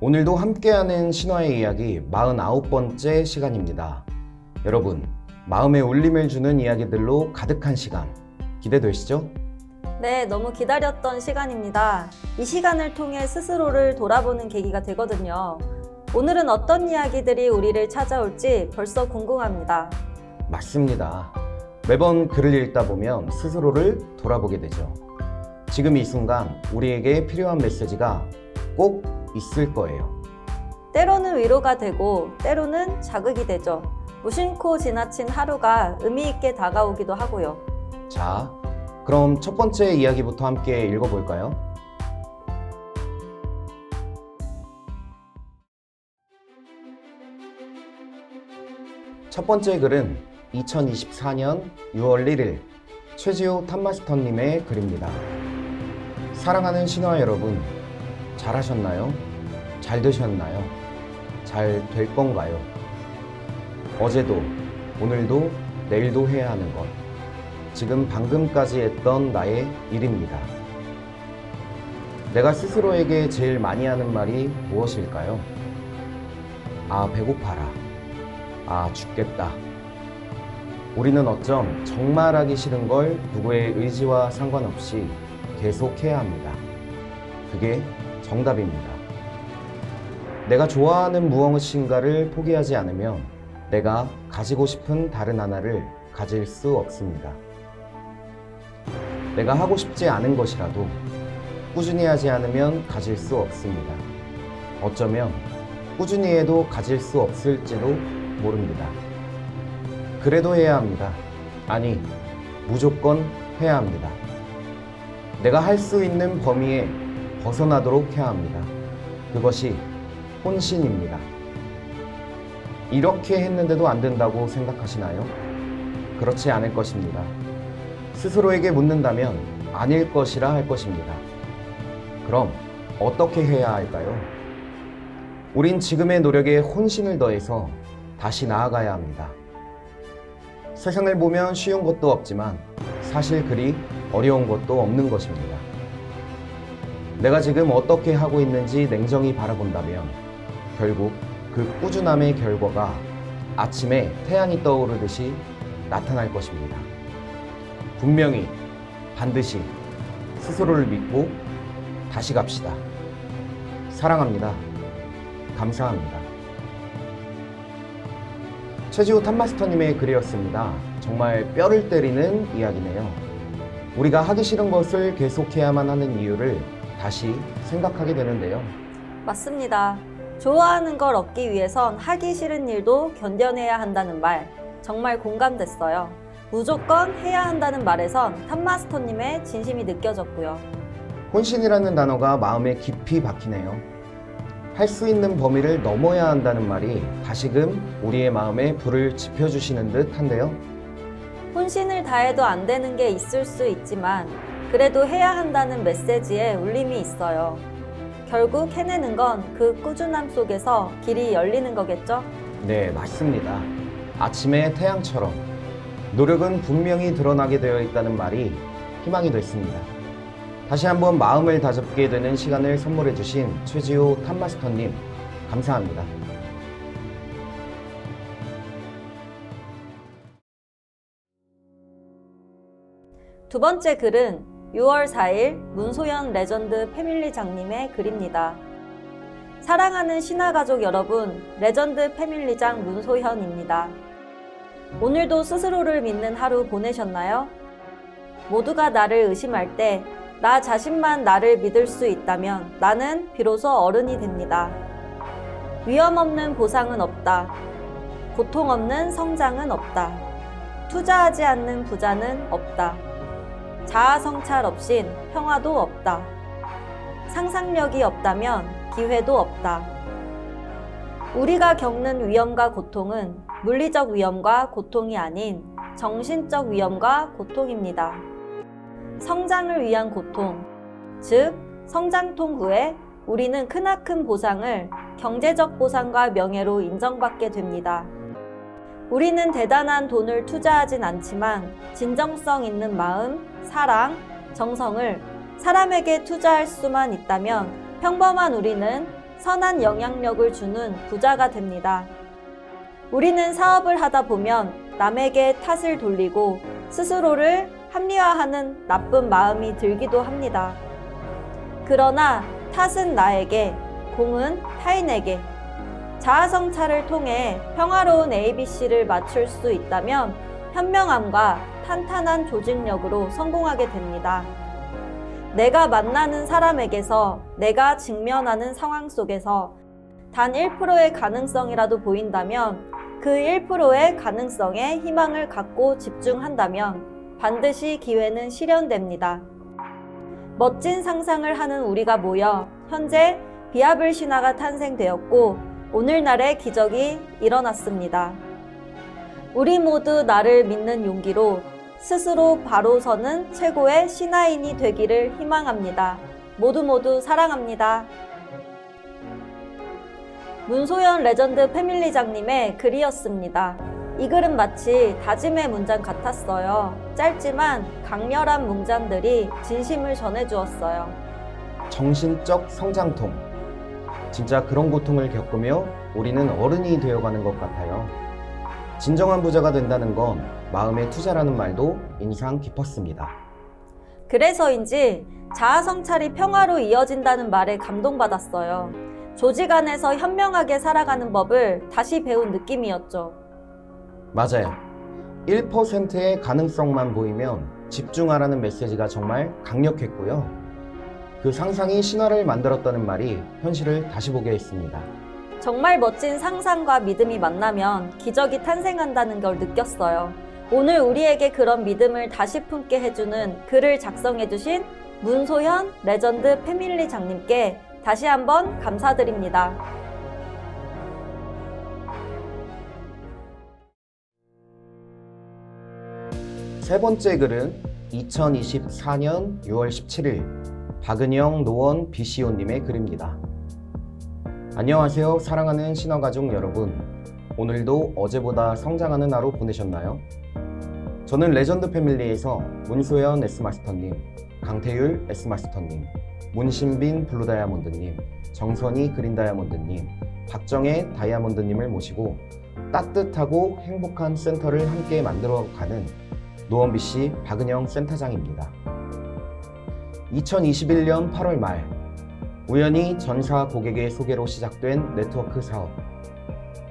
오늘도 함께하는 신화의 이야기 49번째 시간입니다. 여러분, 마음에 울림을 주는 이야기들로 가득한 시간 기대되시죠? 네, 너무 기다렸던 시간입니다. 이 시간을 통해 스스로를 돌아보는 계기가 되거든요. 오늘은 어떤 이야기들이 우리를 찾아올지 벌써 궁금합니다. 맞습니다. 매번 글을 읽다 보면 스스로를 돌아보게 되죠. 지금 이 순간 우리에게 필요한 메시지가 꼭 있을 거예요. 때로는 위로가 되고 때로는 자극이 되죠. 무심코 지나친 하루가 의미 있게 다가오기도 하고요. 자, 그럼 첫 번째 이야기부터 함께 읽어볼까요? 첫 번째 글은 2024년 6월 1일 최지호 탑마스터님의 글입니다. 사랑하는 신화 여러분, 잘하셨나요? 잘 되셨나요? 잘 될 건가요? 어제도, 오늘도, 내일도 해야 하는 것. 지금 방금까지 했던 나의 일입니다. 내가 스스로에게 제일 많이 하는 말이 무엇일까요? 아, 배고파라. 아, 죽겠다. 우리는 어쩜 정말 하기 싫은 걸 누구의 의지와 상관없이 계속 해야 합니다. 그게 정답입니다. 내가 좋아하는 무엇인가를 포기하지 않으면 내가 가지고 싶은 다른 하나를 가질 수 없습니다. 내가 하고 싶지 않은 것이라도 꾸준히 하지 않으면 가질 수 없습니다. 어쩌면 꾸준히 해도 가질 수 없을지도 모릅니다. 그래도 해야 합니다. 아니, 무조건 해야 합니다. 내가 할 수 있는 범위에 벗어나도록 해야 합니다. 그것이 혼신입니다. 이렇게 했는데도 안 된다고 생각하시나요? 그렇지 않을 것입니다. 스스로에게 묻는다면 아닐 것이라 할 것입니다. 그럼 어떻게 해야 할까요? 우린 지금의 노력에 혼신을 더해서 다시 나아가야 합니다. 세상을 보면 쉬운 것도 없지만 사실 그리 어려운 것도 없는 것입니다. 내가 지금 어떻게 하고 있는지 냉정히 바라본다면 결국 그 꾸준함의 결과가 아침에 태양이 떠오르듯이 나타날 것입니다. 분명히, 반드시 스스로를 믿고 다시 갑시다. 사랑합니다. 감사합니다. 최지호 탑마스터님의 글이었습니다. 정말 뼈를 때리는 이야기네요. 우리가 하기 싫은 것을 계속해야만 하는 이유를 다시 생각하게 되는데요. 맞습니다. 좋아하는 걸 얻기 위해선 하기 싫은 일도 견뎌내야 한다는 말, 정말 공감됐어요. 무조건 해야 한다는 말에선 탑마스터님의 진심이 느껴졌고요. 혼신이라는 단어가 마음에 깊이 박히네요. 할 수 있는 범위를 넘어야 한다는 말이 다시금 우리의 마음에 불을 지펴주시는 듯 한데요. 혼신을 다해도 안 되는 게 있을 수 있지만 그래도 해야 한다는 메시지에 울림이 있어요. 결국 해내는 건 그 꾸준함 속에서 길이 열리는 거겠죠? 네, 맞습니다. 아침의 태양처럼 노력은 분명히 드러나게 되어 있다는 말이 희망이 됐습니다. 다시 한번 마음을 다잡게 되는 시간을 선물해 주신 최지호 탑마스터님, 감사합니다. 두 번째 글은 6월 4일 문소연 레전드 패밀리장님의 글입니다. 사랑하는 신화가족 여러분, 레전드 패밀리장 문소현입니다. 오늘도 스스로를 믿는 하루 보내셨나요? 모두가 나를 의심할 때 나 자신만 나를 믿을 수 있다면 나는 비로소 어른이 됩니다. 위험 없는 보상은 없다. 고통 없는 성장은 없다. 투자하지 않는 부자는 없다. 자아 성찰 없인 평화도 없다. 상상력이 없다면 기회도 없다. 우리가 겪는 위험과 고통은 물리적 위험과 고통이 아닌 정신적 위험과 고통입니다. 성장을 위한 고통, 즉 성장통 후에 우리는 크나큰 보상을 경제적 보상과 명예로 인정받게 됩니다. 우리는 대단한 돈을 투자하진 않지만 진정성 있는 마음, 사랑, 정성을 사람에게 투자할 수만 있다면 평범한 우리는 선한 영향력을 주는 부자가 됩니다. 우리는 사업을 하다 보면 남에게 탓을 돌리고 스스로를 합리화하는 나쁜 마음이 들기도 합니다. 그러나 탓은 나에게, 공은 타인에게, 자아성찰을 통해 평화로운 ABC를 맞출 수 있다면 현명함과 탄탄한 조직력으로 성공하게 됩니다. 내가 만나는 사람에게서, 내가 직면하는 상황 속에서 단 1%의 가능성이라도 보인다면 그 1%의 가능성에 희망을 갖고 집중한다면 반드시 기회는 실현됩니다. 멋진 상상을 하는 우리가 모여 현재 비아블 신화가 탄생되었고 오늘날의 기적이 일어났습니다. 우리 모두 나를 믿는 용기로 스스로 바로 서는 최고의 신화인이 되기를 희망합니다. 모두 사랑합니다. 문소연 레전드 패밀리장님의 글이었습니다. 이 글은 마치 다짐의 문장 같았어요. 짧지만 강렬한 문장들이 진심을 전해주었어요. 정신적 성장통. 진짜 그런 고통을 겪으며 우리는 어른이 되어가는 것 같아요. 진정한 부자가 된다는 건 마음의 투자라는 말도 인상 깊었습니다. 그래서인지 자아성찰이 평화로 이어진다는 말에 감동받았어요. 조직 안에서 현명하게 살아가는 법을 다시 배운 느낌이었죠. 맞아요. 1%의 가능성만 보이면 집중하라는 메시지가 정말 강력했고요. 그 상상이 신화를 만들었다는 말이 현실을 다시 보게 했습니다. 정말 멋진 상상과 믿음이 만나면 기적이 탄생한다는 걸 느꼈어요. 오늘 우리에게 그런 믿음을 다시 품게 해주는 글을 작성해주신 문소현 레전드 패밀리 장님께 다시 한번 감사드립니다. 세 번째 글은 2024년 6월 17일 박은영 노원 BCO님의 글입니다. 안녕하세요, 사랑하는 신화가족 여러분. 오늘도 어제보다 성장하는 하루 보내셨나요? 저는 레전드 패밀리에서 문소연 S마스터님, 강태율 S마스터님, 문신빈 블루다이아몬드님, 정선희 그린다이아몬드님, 박정혜 다이아몬드님을 모시고 따뜻하고 행복한 센터를 함께 만들어가는 노원BC 박은영 센터장입니다. 2021년 8월 말 우연히 전사 고객의 소개로 시작된 네트워크 사업,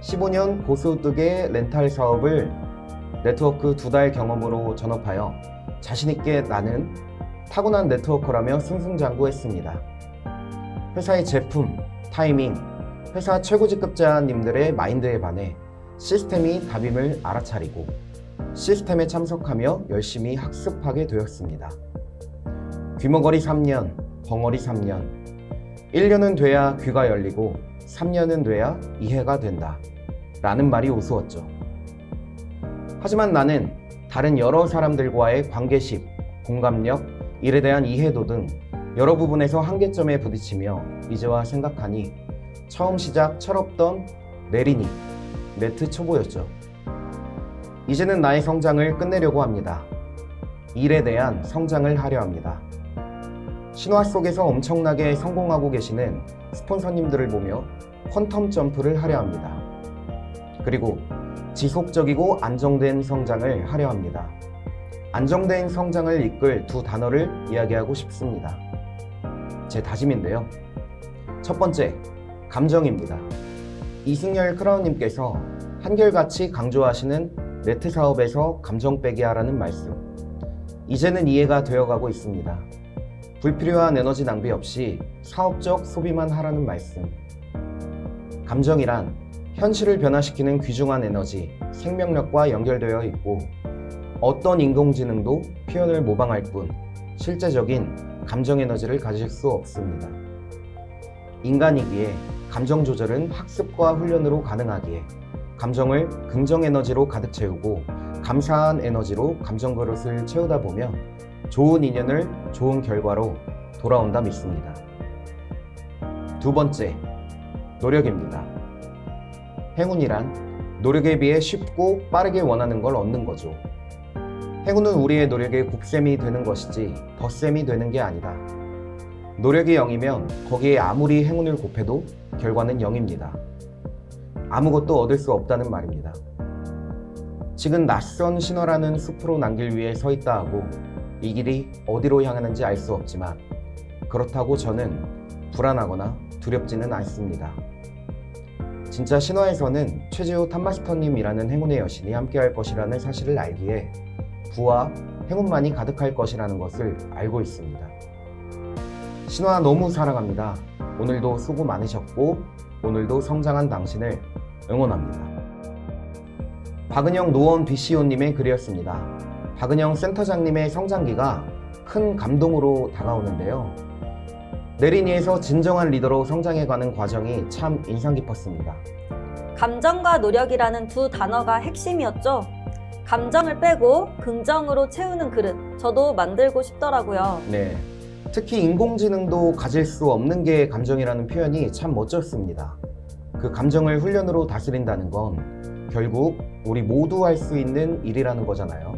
15년 고소득의 렌탈 사업을 네트워크 2달 경험으로 전업하여 자신있게 나는 타고난 네트워커라며 승승장구했습니다. 회사의 제품, 타이밍, 회사 최고직급자님들의 마인드에 반해 시스템이 답임을 알아차리고 시스템에 참석하며 열심히 학습하게 되었습니다. 귀머거리 3년, 벙어리 3년, 1년은 돼야 귀가 열리고 3년은 돼야 이해가 된다 라는 말이 우스웠죠. 하지만 나는 다른 여러 사람들과의 관계식, 공감력, 일에 대한 이해도 등 여러 부분에서 한계점에 부딪히며 이제와 생각하니 처음 시작 철없던 내린이, 네트 초보였죠. 이제는 나의 성장을 끝내려고 합니다. 일에 대한 성장을 하려 합니다. 신화 속에서 엄청나게 성공하고 계시는 스폰서님들을 보며 퀀텀 점프를 하려 합니다. 그리고 지속적이고 안정된 성장을 하려 합니다. 안정된 성장을 이끌 두 단어를 이야기하고 싶습니다. 제 다짐인데요. 첫 번째, 감정입니다. 이승열 크라운님께서 한결같이 강조하시는 네트 사업에서 감정 빼기 하라는 말씀. 이제는 이해가 되어가고 있습니다. 불필요한 에너지 낭비 없이 사업적 소비만 하라는 말씀. 감정이란 현실을 변화시키는 귀중한 에너지, 생명력과 연결되어 있고 어떤 인공지능도 표현을 모방할 뿐 실제적인 감정 에너지를 가질 수 없습니다. 인간이기에 감정 조절은 학습과 훈련으로 가능하기에 감정을 긍정 에너지로 가득 채우고 감사한 에너지로 감정 그릇을 채우다 보면 좋은 인연을 좋은 결과로 돌아온다 믿습니다. 두 번째, 노력입니다. 행운이란 노력에 비해 쉽고 빠르게 원하는 걸 얻는 거죠. 행운은 우리의 노력의 곱셈이 되는 것이지 덧셈이 되는 게 아니다. 노력이 0이면 거기에 아무리 행운을 곱해도 결과는 0입니다. 아무것도 얻을 수 없다는 말입니다. 지금 낯선 신화라는 숲으로 난 길 위에 서 있다 하고 이 길이 어디로 향하는지 알 수 없지만 그렇다고 저는 불안하거나 두렵지는 않습니다. 진짜 신화에서는 최지호 탑마스터님이라는 행운의 여신이 함께할 것이라는 사실을 알기에 부와 행운만이 가득할 것이라는 것을 알고 있습니다. 신화 너무 사랑합니다. 오늘도 수고 많으셨고 오늘도 성장한 당신을 응원합니다. 박은영 노원 BCO님의 글이었습니다. 박은영 센터장님의 성장기가 큰 감동으로 다가오는데요. 내린이에서 진정한 리더로 성장해가는 과정이 참 인상 깊었습니다. 감정과 노력이라는 두 단어가 핵심이었죠. 감정을 빼고 긍정으로 채우는 그릇, 저도 만들고 싶더라고요. 네, 특히 인공지능도 가질 수 없는 게 감정이라는 표현이 참 멋졌습니다. 그 감정을 훈련으로 다스린다는 건 결국 우리 모두 할 수 있는 일이라는 거잖아요.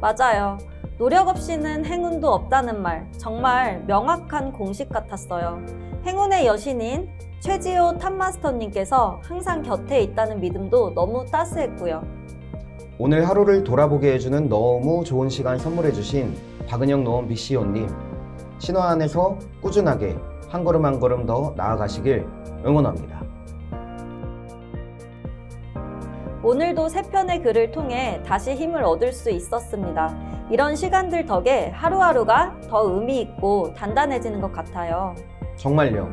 맞아요. 노력 없이는 행운도 없다는 말, 정말 명확한 공식 같았어요. 행운의 여신인 최지호 탑마스터님께서 항상 곁에 있다는 믿음도 너무 따스했고요. 오늘 하루를 돌아보게 해주는 너무 좋은 시간 선물해주신 박은영 노원 BCO님, 신화 안에서 꾸준하게 한 걸음 한 걸음 더 나아가시길 응원합니다. 오늘도 세 편의 글을 통해 다시 힘을 얻을 수 있었습니다. 이런 시간들 덕에 하루하루가 더 의미 있고 단단해지는 것 같아요. 정말요.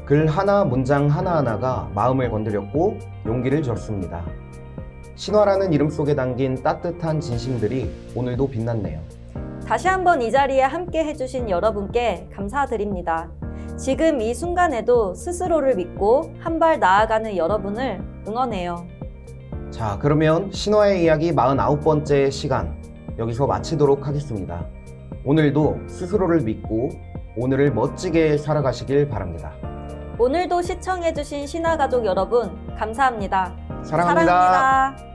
글 하나, 문장 하나하나가 마음을 건드렸고 용기를 줬습니다. 신화라는 이름 속에 담긴 따뜻한 진심들이 오늘도 빛났네요. 다시 한번 이 자리에 함께 해주신 여러분께 감사드립니다. 지금 이 순간에도 스스로를 믿고 한 발 나아가는 여러분을 응원해요. 자, 그러면 신화의 이야기 49번째 시간 여기서 마치도록 하겠습니다. 오늘도 스스로를 믿고 오늘을 멋지게 살아가시길 바랍니다. 오늘도 시청해주신 신화가족 여러분 감사합니다. 사랑합니다. 사랑합니다.